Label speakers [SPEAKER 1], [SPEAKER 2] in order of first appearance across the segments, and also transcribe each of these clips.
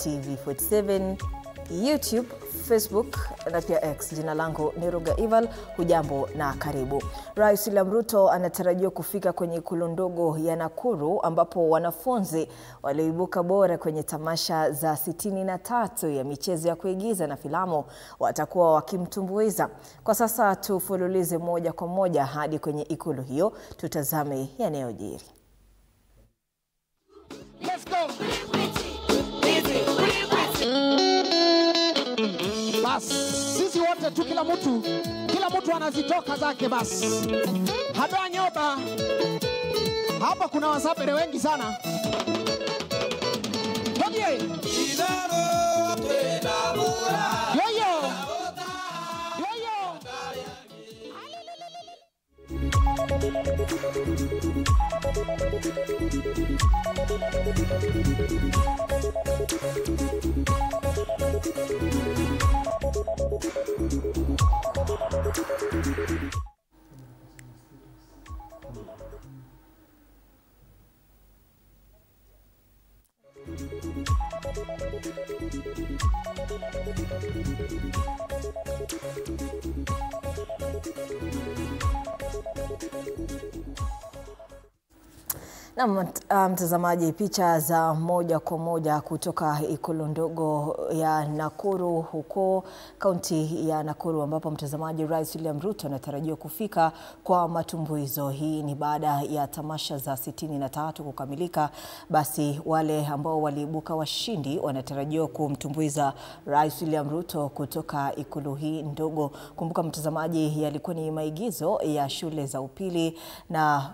[SPEAKER 1] TV47, YouTube, Facebook na pia X. Jina langu ni Ruga Ival. Hujambo na karibu. Rais William Ruto anatarajiwa kufika kwenye ikulu ndogo ya Nakuru ambapo wanafunzi walioibuka bora kwenye tamasha za 63 ya michezo ya kuigiza na filamu watakuwa wakimtumbuiza. Kwa sasa tufululize moja kwa moja hadi kwenye ikulu hiyo, tutazame yanayojiri.
[SPEAKER 2] Let's go. Bas, sisi wote tu kila mtu anazitoka zake bas. Hada nyoba. Hapa kuna wasafiri wengi sana. Hoye. Yoyo. Yoyo.
[SPEAKER 1] Na mtazamaji, picha za moja kwa moja kutoka ikulu ndogo ya Nakuru huko kaunti ya Nakuru, ambapo mtazamaji, Rais William Ruto anatarajiwa kufika kwa matumbuizo. Hii ni baada ya tamasha za 63 kukamilika. Basi wale ambao waliibuka washindi wanatarajiwa kumtumbuiza Rais William Ruto kutoka ikulu hii ndogo. Kumbuka mtazamaji, yalikuwa ni maigizo ya shule za upili na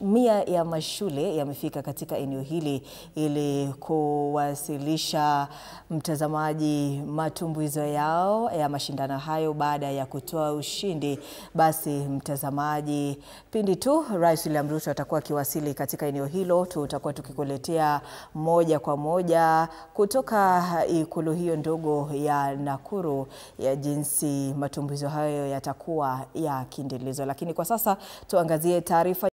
[SPEAKER 1] mia ya mashule yamefika katika eneo hili ili kuwasilisha mtazamaji matumbuizo yao ya mashindano hayo baada ya kutoa ushindi. Basi mtazamaji, pindi tu Rais William Ruto atakuwa akiwasili katika eneo hilo, tutakuwa tukikuletea moja kwa moja kutoka ikulu hiyo ndogo ya Nakuru ya jinsi matumbuizo hayo yatakuwa yakiendelezwa. Lakini kwa sasa tuangazie taarifa